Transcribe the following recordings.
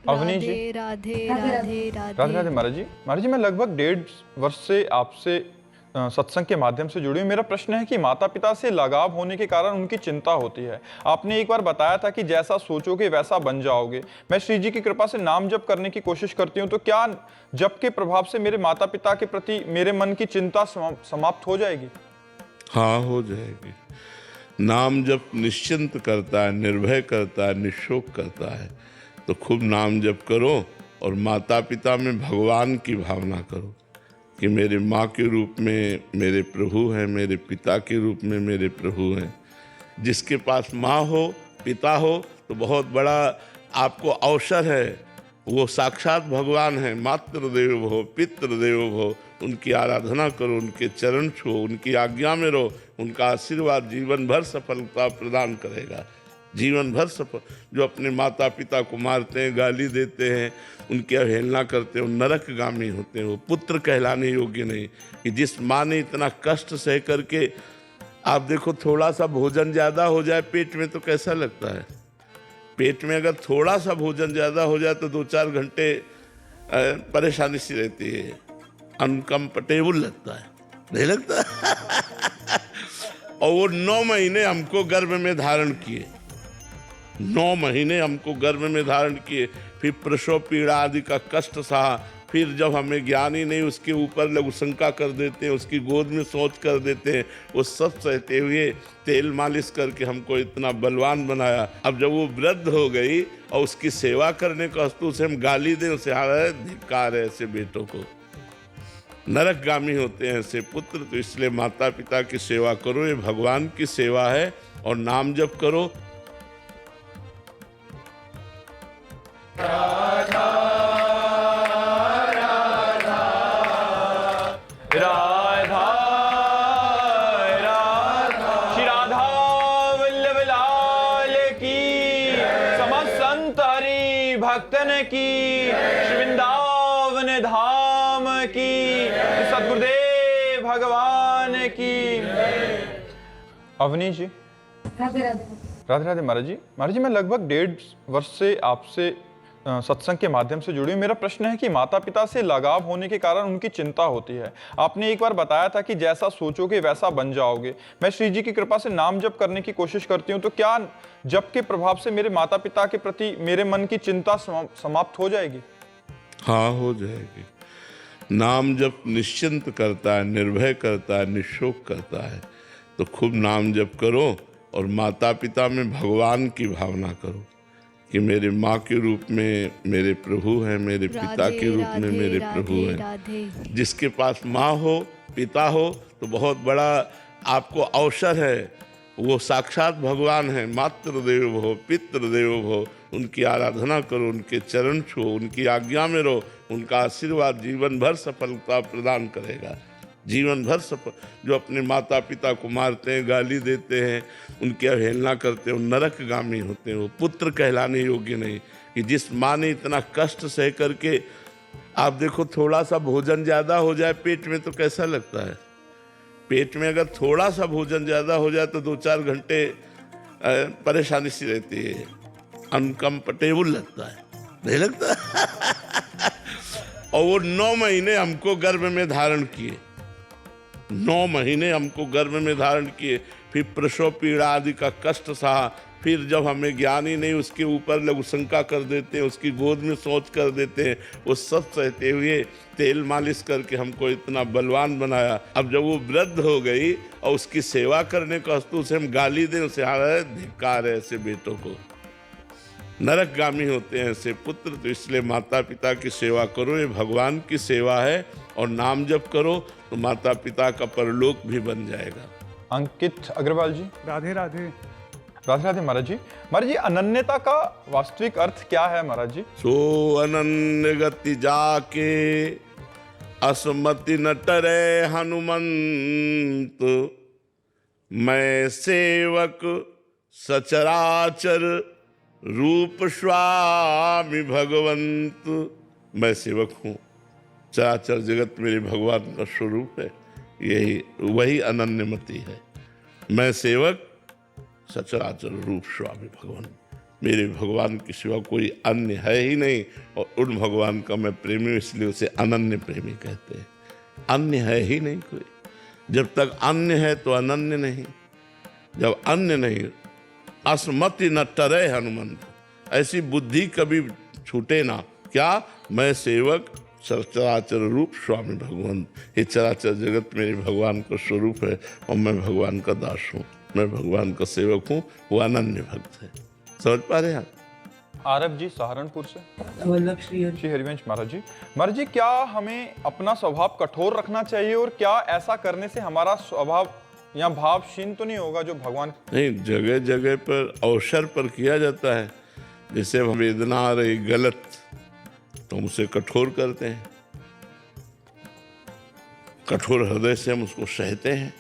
अवनी जी, राधे राधे राधे राधे राधे महाराज जी मैं लगभग 1.5 वर्ष से आपसे सत्संग के माध्यम से जुड़ी हूँ। मेरा प्रश्न है कि माता पिता से लगाव होने के कारण उनकी चिंता होती है। आपने एक बार बताया था कि जैसा सोचोगे वैसा बन जाओगे। मैं श्री जी की कृपा से नाम जप करने की कोशिश करती हूँ, तो क्या जप के प्रभाव से मेरे माता पिता के प्रति मेरे मन की चिंता समाप्त हो जाएगी? हाँ, हो जाएगी। नाम जप निश्चिंत करता है, निर्भय करता है, निशोक करता है। तो खूब नाम जप करो और माता पिता में भगवान की भावना करो कि मेरे माँ के रूप में मेरे प्रभु हैं, मेरे पिता के रूप में मेरे प्रभु हैं। जिसके पास माँ हो, पिता हो, तो बहुत बड़ा आपको अवसर है। वो साक्षात भगवान है। मातृदेव भव, पितृदेव भव। उनकी आराधना करो, उनके चरण छुओ, उनकी आज्ञा में रहो। उनका आशीर्वाद जीवन भर सफलता प्रदान करेगा। जीवन भर सफल। जो अपने माता पिता को मारते हैं, गाली देते हैं, उनकी अवहेलना करते हैं, वो नरकगामी होते हैं। वो पुत्र कहलाने योग्य नहीं। कि जिस माँ ने इतना कष्ट सह करके, आप देखो थोड़ा सा भोजन ज़्यादा हो जाए पेट में तो कैसा लगता है। पेट में अगर थोड़ा सा भोजन ज़्यादा हो जाए तो 2-4 घंटे परेशानी सी रहती है, अनकम्फर्टेबल लगता है, नहीं लगता? और वो 9 महीने हमको गर्भ में धारण किए, 9 महीने हमको गर्भ में धारण किए। फिर प्रसव पीड़ा आदि का कष्ट सहा। फिर जब हमें ज्ञान ही नहीं, उसके ऊपर लघु शंका कर देते हैं, उसकी गोद में सोच कर देते हैं। वो सब सहते हुए तेल मालिश करके हमको इतना बलवान बनाया। अब जब वो वृद्ध हो गई और उसकी सेवा करने का वस्तु से हम गाली दें, उसे हाय धिक्कार है ऐसे बेटों को। नरकगामी होते हैं ऐसे पुत्र। तो इसलिए माता पिता की सेवा करो, ये भगवान की सेवा है। और नाम जप करो। राधा राधा राधा श्री राधा वल्लभ लाल की, समस्त संत हरि भक्तन की, श्री वृंदावन धाम की, सद्गुरुदेव भगवान की। अवनी जी, राधे राधे राधे राधे महाराज जी मैं लगभग 1.5 वर्ष से आपसे सत्संग के माध्यम से जुड़ी हूँ। मेरा प्रश्न है कि माता पिता से लगाव होने के कारण उनकी चिंता होती है। आपने एक बार बताया था कि जैसा सोचोगे वैसा बन जाओगे। मैं श्री जी की कृपा से नाम जप करने की कोशिश करती हूँ, तो क्या जप के प्रभाव से मेरे माता पिता के प्रति मेरे मन की चिंता समाप्त हो जाएगी? हाँ, हो जाएगी। नाम जप निश्चिंत करता है, निर्भय करता है, निशोक करता है। तो खूब नाम जप करो और माता पिता में भगवान की भावना करो कि मेरे माँ के रूप में मेरे प्रभु हैं, मेरे पिता के रूप में मेरे प्रभु हैं। जिसके पास माँ हो, पिता हो, तो बहुत बड़ा आपको अवसर है। वो साक्षात भगवान है। मातृदेव भव, पितृदेव भव। उनकी आराधना करो, उनके चरण छुओ, उनकी आज्ञा में रहो। उनका आशीर्वाद जीवन भर सफलता प्रदान करेगा। जीवन भर सफल। जो अपने माता पिता को मारते हैं, गाली देते हैं, उनकी अवहेलना करते हैं, वो नरकगामी होते हैं। वो पुत्र कहलाने योग्य नहीं। कि जिस माँ ने इतना कष्ट सह करके, आप देखो थोड़ा सा भोजन ज़्यादा हो जाए पेट में तो कैसा लगता है। पेट में अगर थोड़ा सा भोजन ज़्यादा हो जाए तो 2-4 घंटे परेशानी सी रहती है, अनकम्फर्टेबल लगता है, नहीं लगता? और वो 9 महीने हमको गर्भ में धारण किए, 9 महीने हमको गर्भ में धारण किए। फिर प्रसव पीड़ा आदि का कष्ट सहा। फिर जब हमें ज्ञान ही नहीं, उसके ऊपर लघु शंका कर देते हैं, उसकी गोद में सोच कर देते हैं। वो सब सहते हुए तेल मालिश करके हमको इतना बलवान बनाया। अब जब वो वृद्ध हो गई और उसकी सेवा करने का वस्तु से हम गाली दें, उसे हाय धिक्कार है ऐसे बेटों को। नरकगामी होते हैं ऐसे पुत्र। तो इसलिए माता पिता की सेवा करो, ये भगवान की सेवा है। और नाम जप करो तो माता पिता का परलोक भी बन जाएगा। अंकित अग्रवाल जी, राधे राधे राधे राधे महाराज जी अनन्यता का वास्तविक अर्थ क्या है महाराज जी? सो अनन्य गति जाके असमति न टरे हनुमंत, मैं सेवक सचराचर रूप स्वामी भगवंत। मैं सेवक हूँ, चराचर जगत मेरे भगवान का स्वरूप है। यही वही अनन्यमति है। मैं सेवक, सचराचर रूप स्वामी भगवान। मेरे भगवान के सिवा कोई अन्य है ही नहीं, और उन भगवान का मैं प्रेमी हूं, इसलिए उसे अनन्य प्रेमी कहते हैं। अन्य है ही नहीं कोई। जब तक अन्य है तो अनन्य नहीं, जब अन्य नहीं, अस्मति न टरे हनुमंत, ऐसी बुद्धि कभी छूटे ना। क्या? मैं सेवक चराचर रूप स्वामी भगवंत, ये चराचर जगत मेरे भगवान का स्वरूप है और मैं भगवान का दास हूँ, मैं भगवान का सेवक हूँ। वो अनन्य भक्त है। समझ पा रहे हैं आप? आरब जी सहारनपुर से। वल्लभ श्री श्री हरिवंश महाराज जी। महाराज जी, क्या हमें अपना स्वभाव कठोर रखना चाहिए, और क्या ऐसा करने से हमारा स्वभाव या भाव क्षीण तो नहीं होगा जो भगवान? नहीं, जगह जगह पर अवसर पर किया जाता है। जैसे वेदना आ रही गलत तो हम उसे कठोर करते हैं, कठोर हृदय से हम उसको सहते हैं।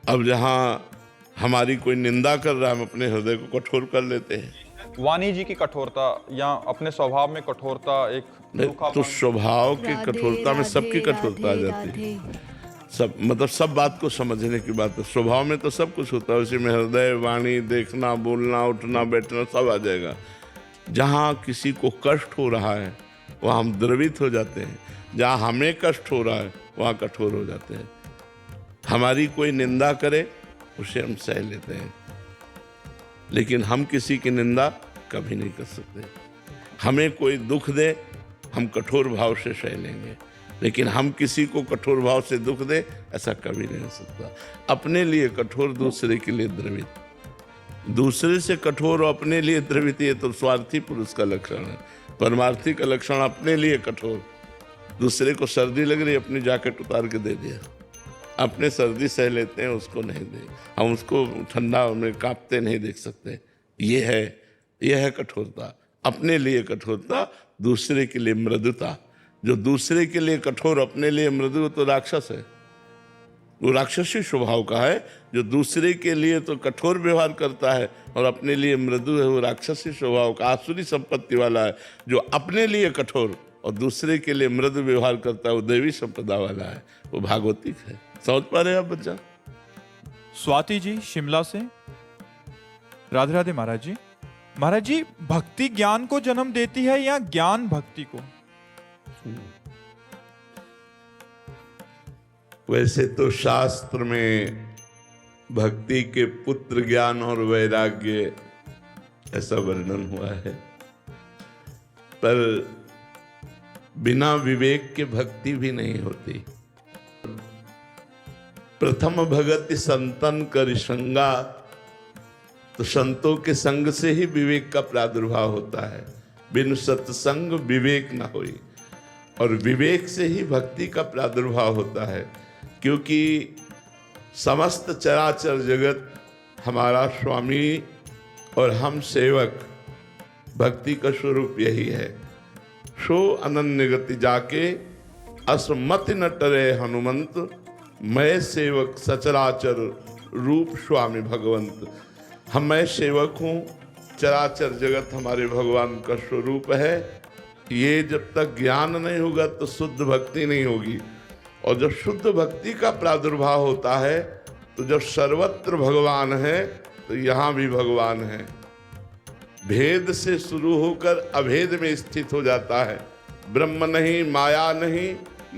अब जहाँ हमारी कोई निंदा कर रहा है, हम अपने हृदय को कठोर कर लेते हैं। वाणी जी की कठोरता या अपने स्वभाव में कठोरता एक तो स्वभाव की कठोरता में सबकी कठोरता आ जाती है। सब मतलब सब बात को समझने की बात है। स्वभाव में तो सब कुछ होता है, उसी में हृदय, वाणी, देखना, बोलना, उठना, बैठना सब आ जाएगा। जहाँ किसी को कष्ट हो रहा है वहाँ हम द्रवित हो जाते हैं, जहाँ हमें कष्ट हो रहा है वहाँ कठोर हो जाते हैं। हमारी कोई निंदा करे उसे हम सह लेते हैं, लेकिन हम किसी की निंदा कभी नहीं कर सकते। हमें कोई दुख दे हम कठोर भाव से सह लेंगे, लेकिन हम किसी को कठोर भाव से दुख दे ऐसा कभी नहीं हो सकता। अपने लिए कठोर, दूसरे के लिए द्रवित। दूसरे से कठोर और अपने लिए द्रवित, ये तो स्वार्थी पुरुष का लक्षण है। परमार्थी का लक्षण अपने लिए कठोर। दूसरे को सर्दी लग रही, अपनी जैकेट उतार के दे दिया। अपने सर्दी सह लेते हैं, उसको नहीं दे। हम उसको ठंडा में कांपते नहीं देख सकते। ये है कठोरता। अपने लिए कठोरता, दूसरे के लिए मृदुता। जो दूसरे के लिए कठोर, अपने लिए मृदु, तो राक्षस है। वो राक्षसी स्वभाव का है। जो दूसरे के लिए तो कठोर व्यवहार करता है और अपने लिए मृदु है, वो राक्षसी स्वभाव का, आसुरी संपत्ति वाला है। जो अपने लिए कठोर और दूसरे के लिए मृदु व्यवहार करता है, वो दैवी संपदा वाला है, वो भागवतिक है। समझ पा रहे हैं आप बच्चा? स्वाति जी शिमला से। राधे राधे महाराज जी। महाराज जी, भक्ति ज्ञान को जन्म देती है या ज्ञान भक्ति को? वैसे तो शास्त्र में भक्ति के पुत्र ज्ञान और वैराग्य ऐसा वर्णन हुआ है, पर बिना विवेक के भक्ति भी नहीं होती। प्रथम भगति संतन कर संगा, तो संतों के संग से ही विवेक का प्रादुर्भाव होता है। बिन सत्संग विवेक न होई, और विवेक से ही भक्ति का प्रादुर्भाव होता है। क्योंकि समस्त चराचर जगत हमारा स्वामी और हम सेवक, भक्ति का स्वरूप यही है। सो अनन्य गति जाके असमति न टरे हनुमंत, मैं सेवक सचराचर रूप स्वामी भगवंत। मैं सेवक हूँ, चराचर जगत हमारे भगवान का स्वरूप है। ये जब तक ज्ञान नहीं होगा तो शुद्ध भक्ति नहीं होगी, और जब शुद्ध भक्ति का प्रादुर्भाव होता है तो जब सर्वत्र भगवान है तो यहाँ भी भगवान है। भेद से शुरू होकर अभेद में स्थित हो जाता है। ब्रह्म नहीं, माया नहीं,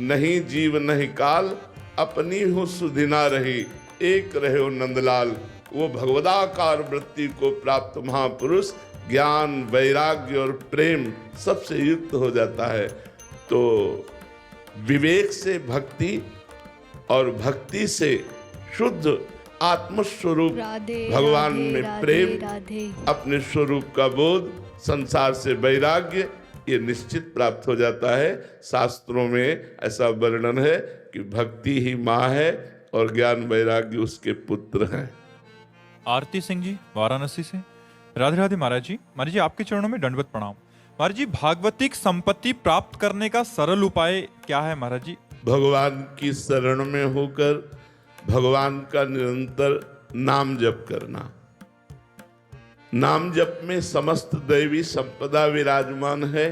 नहीं जीव नहीं काल, अपनी हो सुधिना रही, एक रहे हो नंदलाल। वो भगवदाकार वृत्ति को प्राप्त महापुरुष ज्ञान, वैराग्य और प्रेम सबसे युक्त हो जाता है। तो विवेक से भक्ति और भक्ति से शुद्ध आत्मस्वरूप भगवान में प्रेम, अपने स्वरूप का बोध, संसार से वैराग्य, ये निश्चित प्राप्त हो जाता है। शास्त्रों में ऐसा वर्णन है कि भक्ति ही माँ है और ज्ञान वैराग्य उसके पुत्र हैं। आरती सिंह जी वाराणसी से। राधे राधे महाराज जी। महाराज जी, आपके चरणों में दंडवत प्रणाम। महाराज जी, भागवतिक संपत्ति प्राप्त करने का सरल उपाय क्या है महाराज जी? भगवान की शरण में होकर भगवान का निरंतर नाम जप करना। नाम जप में समस्त दैवी संपदा विराजमान है।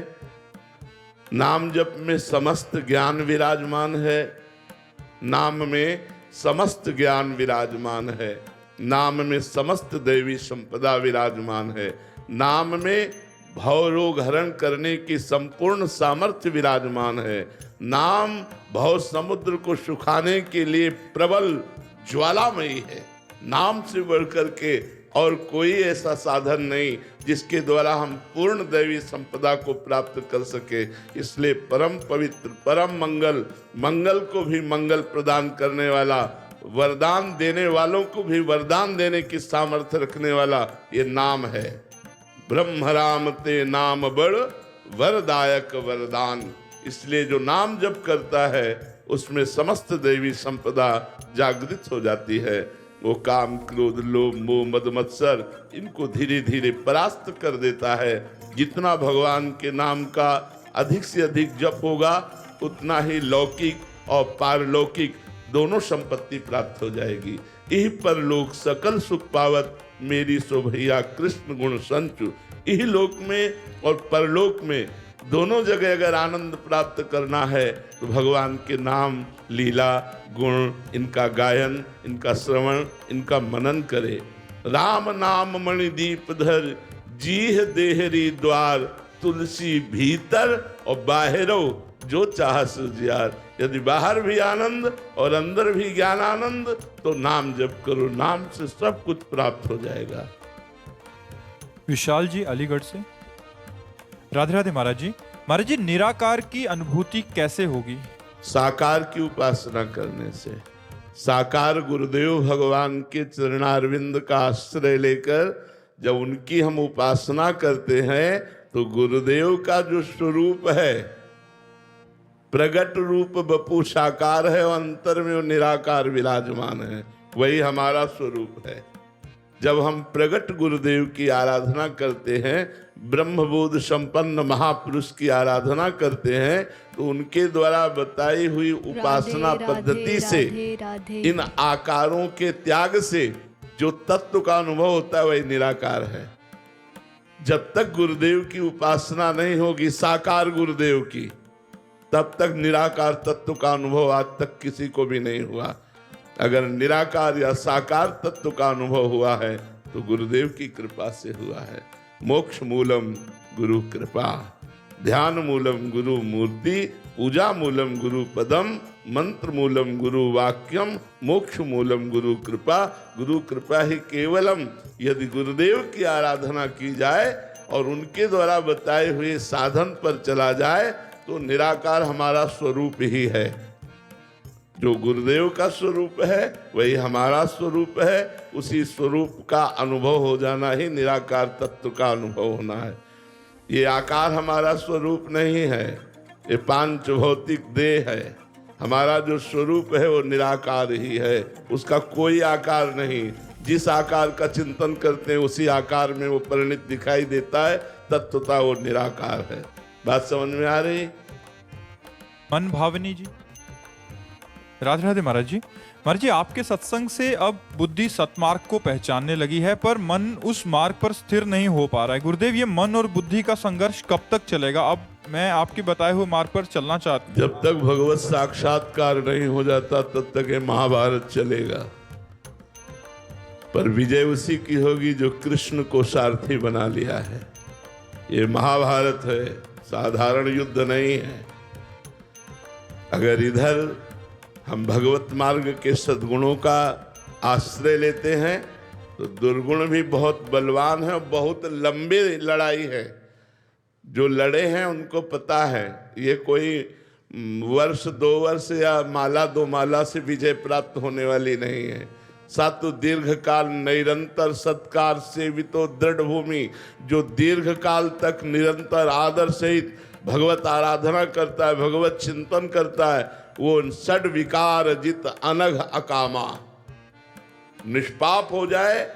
नाम जप में समस्त ज्ञान विराजमान है। नाम में समस्त ज्ञान विराजमान है। नाम में समस्त दैवी संपदा विराजमान है। नाम में भव रोग हरण करने की संपूर्ण सामर्थ्य विराजमान है। नाम भव समुद्र को सुखाने के लिए प्रबल ज्वालामयी है। नाम से बढ़कर के और कोई ऐसा साधन नहीं जिसके द्वारा हम पूर्ण दैवी संपदा को प्राप्त कर सके। इसलिए परम पवित्र, परम मंगल, मंगल को भी मंगल प्रदान करने वाला, वरदान देने वालों को भी वरदान देने की सामर्थ्य रखने वाला ये नाम है। ब्रह्म राम ते नाम बड़ वरदायक वरदान। इसलिए जो नाम जप करता है उसमें समस्त दैवी संपदा जागृत हो जाती है। वो काम, क्रोध, लोभ, मोह, मद, मत्सर इनको धीरे धीरे परास्त कर देता है। जितना भगवान के नाम का अधिक से अधिक जप होगा उतना ही लौकिक और पारलौकिक दोनों संपत्ति प्राप्त हो जाएगी। यही परलोक सकल सुख पावत मेरी शोभैया कृष्ण गुण संचु। यही लोक में और परलोक में दोनों जगह अगर आनंद प्राप्त करना है तो भगवान के नाम, लीला, गुण, इनका गायन, इनका श्रवण, इनका मनन करे। राम नाम मणिदीप धर जीह देहरी द्वार, तुलसी भीतर और बाहरो जो चाह सुजियार। यदि बाहर भी आनंद और अंदर भी ज्ञान आनंद तो नाम जप करो, नाम से सब कुछ प्राप्त हो जाएगा। विशाल जी अलीगढ़ से। राधे राधे महाराज जी। महाराज जी, निराकार की अनुभूति कैसे होगी? साकार की उपासना करने से। साकार गुरुदेव भगवान के चरणारविंद का आश्रय लेकर जब उनकी हम उपासना करते हैं तो गुरुदेव का जो स्वरूप है, प्रगट रूप बपू साकार है और अंतर में वो निराकार विराजमान है, वही हमारा स्वरूप है। जब हम प्रगट गुरुदेव की आराधना करते हैं, ब्रह्मबोध संपन्न महापुरुष की आराधना करते हैं तो उनके द्वारा बताई हुई उपासना पद्धति से, इन आकारों के त्याग से जो तत्व का अनुभव होता है वही निराकार है। जब तक गुरुदेव की उपासना नहीं होगी, साकार गुरुदेव की, तब तक निराकार तत्व का अनुभव आज तक किसी को भी नहीं हुआ। अगर निराकार या साकार तत्व का अनुभव हुआ है तो गुरुदेव की कृपा से हुआ है। मोक्ष मूलम गुरु कृपा, ध्यान मूलम गुरु मूर्ति, पूजा मूलम गुरु पदम, मंत्र मूलम गुरु वाक्यम, मोक्ष मूलम गुरु कृपा। गुरु कृपा ही केवलम। यदि गुरुदेव की आराधना की जाए और उनके द्वारा बताए हुए साधन पर चला जाए तो निराकार हमारा स्वरूप ही है। जो गुरुदेव का स्वरूप है वही हमारा स्वरूप है। उसी स्वरूप का अनुभव हो जाना ही निराकार तत्व का अनुभव होना है। ये आकार हमारा स्वरूप नहीं है, ये पांच भौतिक देह है। हमारा जो स्वरूप है वो निराकार ही है, उसका कोई आकार नहीं। जिस आकार का चिंतन करते हैं उसी आकार में वो परिणित दिखाई देता है, तत्वता वो निराकार है। बात समझ में आ रही? मन भावनी जी। राधे राधे महाराज जी। महाराज जी, आपके सत्संग से अब बुद्धि सतमार्ग को पहचानने लगी है पर मन उस मार्ग पर स्थिर नहीं हो पा रहा है। गुरुदेव, ये मन और बुद्धि का संघर्ष कब तक चलेगा? अब मैं आपके बताए हुए मार्ग पर चलना चाहता हूँ। जब तक भगवत साक्षात्कार नहीं हो जाता तब तक ये महाभारत चलेगा। पर विजय उसी की होगी जो कृष्ण को सारथी बना लिया है। ये महाभारत है, साधारण युद्ध नहीं है। अगर इधर हम भगवत मार्ग के सद्गुणों का आश्रय लेते हैं तो दुर्गुण भी बहुत बलवान है और बहुत लंबी लड़ाई है। जो लड़े हैं उनको पता है ये कोई वर्ष 2 वर्ष या माला 2 माला से विजय प्राप्त होने वाली नहीं है। सातु दीर्घ काल निरंतर सत्कार सेवितो दृढ़ भूमि, जो दीर्घ काल तक निरंतर आदर सहित भगवत आराधना करता है, भगवत चिंतन करता है, वो षड विकार जित अनघ अकामा, निष्पाप हो जाए,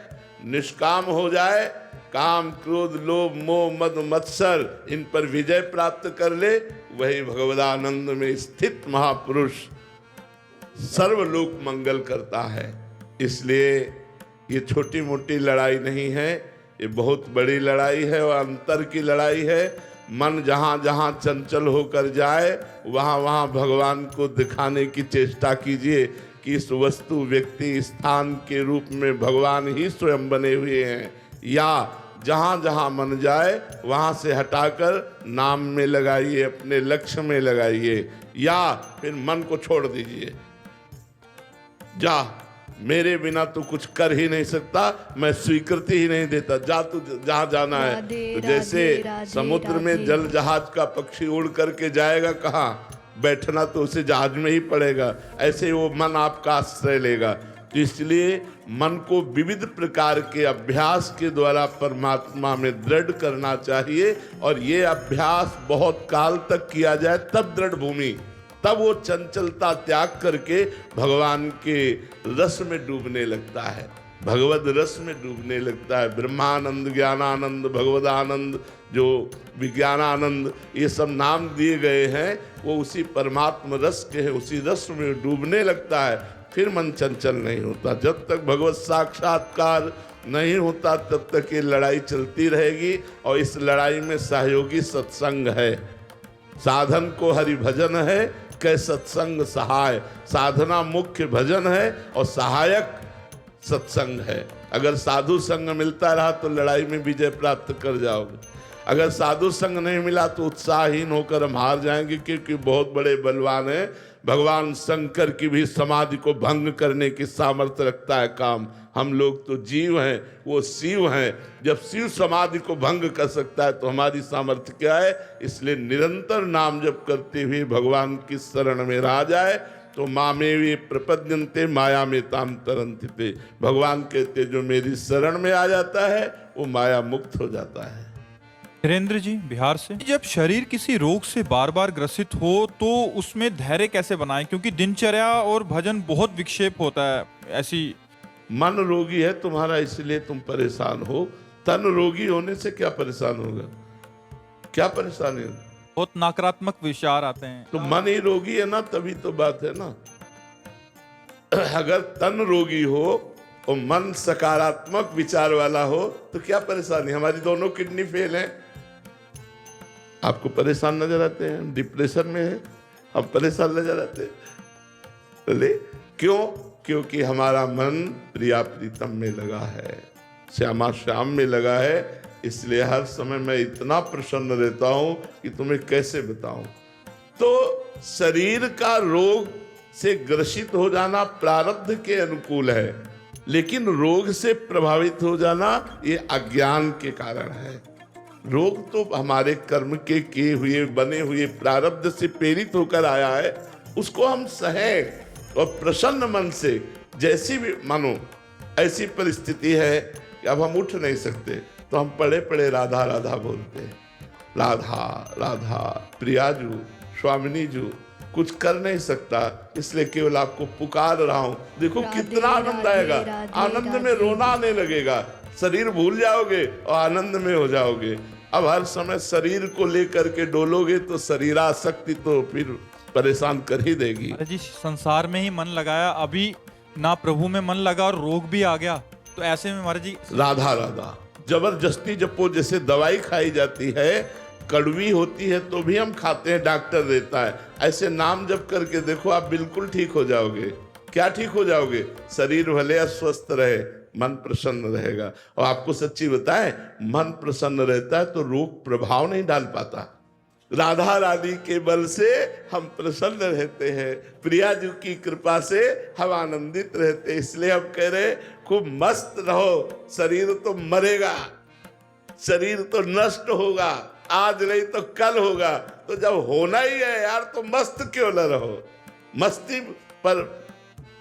निष्काम हो जाए, काम क्रोध लोभ मोह मद मत्सर इन पर विजय प्राप्त कर ले, वही भगवदानंद में स्थित महापुरुष सर्वलोक मंगल करता है। इसलिए ये छोटी मोटी लड़ाई नहीं है, ये बहुत बड़ी लड़ाई है और अंतर की लड़ाई है। मन जहाँ जहाँ चंचल होकर जाए वहाँ वहाँ भगवान को दिखाने की चेष्टा कीजिए कि इस वस्तु व्यक्ति स्थान के रूप में भगवान ही स्वयं बने हुए हैं, या जहां जहां मन जाए वहां से हटाकर नाम में लगाइए, अपने लक्ष्य में लगाइए, या फिर मन को छोड़ दीजिए। जा, मेरे बिना तू कुछ कर ही नहीं सकता, मैं स्वीकृति ही नहीं देता, जा तू जहां जाना है। राधे, तो जैसे राधे, राधे, समुद्र में राधे। जल जहाज का पक्षी उड़ करके जाएगा कहाँ, बैठना तो उसे जहाज में ही पड़ेगा, ऐसे ही वो मन आपका आश्रय लेगा। तो इसलिए मन को विविध प्रकार के अभ्यास के द्वारा परमात्मा में दृढ़ करना चाहिए, और ये अभ्यास बहुत काल तक किया जाए तब दृढ़ भूमि, तब वो चंचलता त्याग करके भगवान के रस में डूबने लगता है, भगवद रस में डूबने लगता है। ब्रह्मानंद, ज्ञानानंद, भगवदानंद, जो विज्ञानानंद, ये सब नाम दिए गए हैं, वो उसी परमात्मा रस के हैं, उसी रस में डूबने लगता है। फिर मन चंचल नहीं होता। जब तक भगवत साक्षात्कार नहीं होता तब तक ये लड़ाई चलती रहेगी, और इस लड़ाई में सहयोगी सत्संग है। साधन को हरि भजन है, कै सत्संग सहाय। साधना मुख्य भजन है और सहायक सत्संग है। अगर साधु संग मिलता रहा तो लड़ाई में विजय प्राप्त कर जाओगे, अगर साधु संग नहीं मिला तो उत्साहहीन होकर हम हार जाएंगे, क्योंकि बहुत बड़े बलवान हैं। भगवान शंकर की भी समाधि को भंग करने की सामर्थ्य रखता है काम। हम लोग तो जीव हैं, वो शिव हैं। जब शिव समाधि को भंग कर सकता है तो हमारी सामर्थ्य क्या है। इसलिए निरंतर नाम जप करते हुए भगवान की शरण में रहा जाए तो मामे वे प्रपद्यन्ते माया में ताम तरन्ति। भगवान कहते जो मेरी शरण में आ जाता है वो माया मुक्त हो जाता है। धीरेन्द्र जी बिहार से, जब शरीर किसी रोग से बार बार ग्रसित हो तो उसमें धैर्य कैसे बनाएं, क्योंकि दिनचर्या और भजन बहुत विक्षेप होता है ऐसी। मन रोगी है तुम्हारा, इसलिए तुम परेशान हो। तन रोगी होने से क्या परेशान होगा, क्या परेशानी होगी? बहुत नकारात्मक विचार आते हैं। तो मन ही रोगी है ना, तभी तो बात है ना। अगर तन रोगी हो और मन सकारात्मक विचार वाला हो तो क्या परेशानी। हमारी दोनों किडनी फेल है, आपको परेशान नजर आते हैं, डिप्रेशन में है, हम परेशान नजर आते हैं। बोले क्यों? क्योंकि हमारा मन प्रिया प्रीतम में लगा है, श्यामा श्याम में लगा है। इसलिए हर समय मैं इतना प्रसन्न रहता हूं कि तुम्हें कैसे बताऊं। तो शरीर का रोग से ग्रसित हो जाना प्रारब्ध के अनुकूल है, लेकिन रोग से प्रभावित हो जाना ये अज्ञान के कारण है। रोग तो हमारे कर्म के किए हुए बने हुए प्रारब्ध से प्रेरित होकर आया है, उसको हम सहें और प्रसन्न मन से। जैसी भी मानो ऐसी परिस्थिति है कि अब हम उठ नहीं सकते तो हम पड़े पड़े राधा राधा बोलते हैं, राधा राधा प्रियाजू स्वामिनीजू। कुछ कर नहीं सकता इसलिए केवल आपको पुकार रहा हूं। देखो राधे, कितना आनंद राधे, आएगा, राधे, आनंद में राधे। रोना आने लगेगा, शरीर भूल जाओगे और आनंद में हो जाओगे। अब हर समय शरीर को लेकर के डोलोगे तो शरीरासक्ति तो फिर परेशान कर ही देगी। अरे जी, संसार में ही मन लगाया, अभी ना प्रभु में मन लगा और रोग भी आ गया, तो ऐसे में महाराज जी राधा राधा जबरदस्ती जपो। जैसे दवाई खाई जाती है, कड़वी होती है तो भी हम खाते हैं, डॉक्टर देता है। ऐसे नाम जप करके देखो, आप बिल्कुल ठीक हो जाओगे। क्या ठीक हो जाओगे? शरीर भले अस्वस्थ रहे, मन प्रसन्न रहेगा। और आपको सच्ची बताएं, मन प्रसन्न रहता है तो रोग प्रभाव नहीं डाल पाता। राधा रानी के बल से हम प्रसन्न रहते हैं, प्रिया जी की कृपा से हम आनंदित रहते हैं। इसलिए हम कह रहे खूब मस्त रहो। शरीर तो मरेगा, शरीर तो नष्ट होगा, आज नहीं तो कल होगा। तो जब होना ही है यार तो मस्त क्यों न रहो। मस्ती पर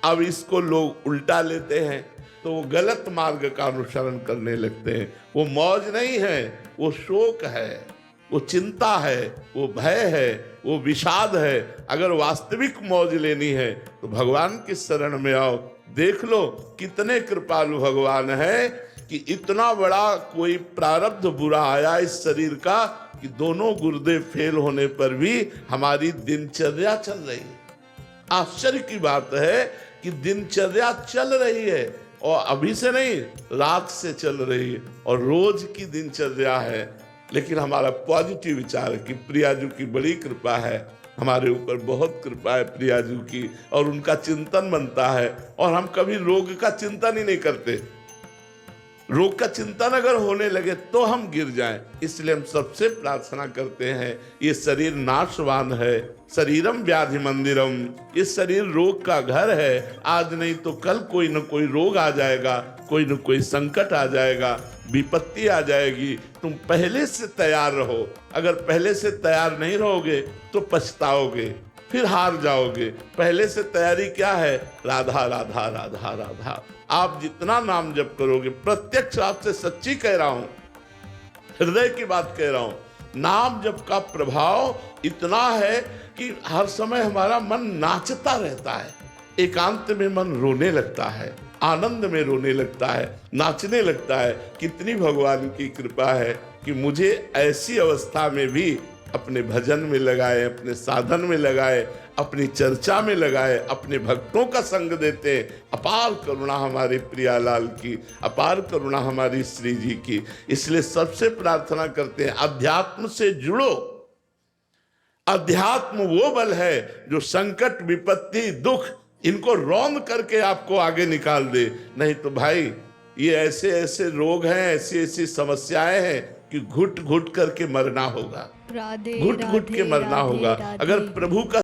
अब इसको लोग उल्टा लेते हैं तो वो गलत मार्ग का अनुसरण करने लगते हैं। वो मौज नहीं है, वो शोक है, वो चिंता है, वो भय है, वो विषाद है। अगर वास्तविक मौज लेनी है तो भगवान की शरण में आओ। देख लो कितने कृपालु भगवान है कि इतना बड़ा कोई प्रारब्ध बुरा आया इस शरीर का कि दोनों गुर्दे फेल होने पर भी हमारी दिनचर्या चल रही है। आश्चर्य की बात है कि दिनचर्या चल रही है, और अभी से नहीं, रात से चल रही है, और रोज की दिनचर्या है। लेकिन हमारा पॉजिटिव विचार है कि प्रियाजू की बड़ी कृपा है, हमारे ऊपर बहुत कृपा है प्रियाजू की, और उनका चिंतन बनता है। और हम कभी रोग का चिंतन ही नहीं करते। रोग का चिंतन अगर होने लगे तो हम गिर जाएं। इसलिए हम सबसे प्रार्थना करते हैं, ये शरीर नाशवान है, शरीरम व्याधि मंदिरम, ये शरीर रोग का घर है। आज नहीं तो कल कोई न कोई रोग आ जाएगा, कोई न कोई संकट आ जाएगा, विपत्ति आ जाएगी। तुम पहले से तैयार रहो। अगर पहले से तैयार नहीं रहोगे तो पछताओगे, फिर हार जाओगे। पहले से तैयारी क्या है? राधा राधा राधा राधा। आप जितना नाम जप करोगे, प्रत्यक्ष आपसे सच्ची कह रहा हूं, हृदय की बात कह रहा हूं, नाम जप का प्रभाव इतना है कि हर समय हमारा मन नाचता रहता है। एकांत में मन रोने लगता है, आनंद में रोने लगता है, नाचने लगता है। कितनी भगवान की कृपा है कि मुझे ऐसी अवस्था में भी अपने भजन में लगाए, अपने साधन में लगाए, अपनी चर्चा में लगाए, अपने भक्तों का संग देते। अपार करुणा हमारे प्रियालाल की, अपार करुणा हमारी श्री जी की। इसलिए सबसे प्रार्थना करते हैं, अध्यात्म से जुड़ो। अध्यात्म वो बल है जो संकट, विपत्ति, दुख इनको रौंद करके आपको आगे निकाल दे। नहीं तो भाई ये ऐसे ऐसे रोग हैं, ऐसी ऐसी समस्याएं हैं कि घुट घुट करके मरना होगा, राधे घुट घुट के राधे मरना राधे होगा। राधे। अगर प्रभु का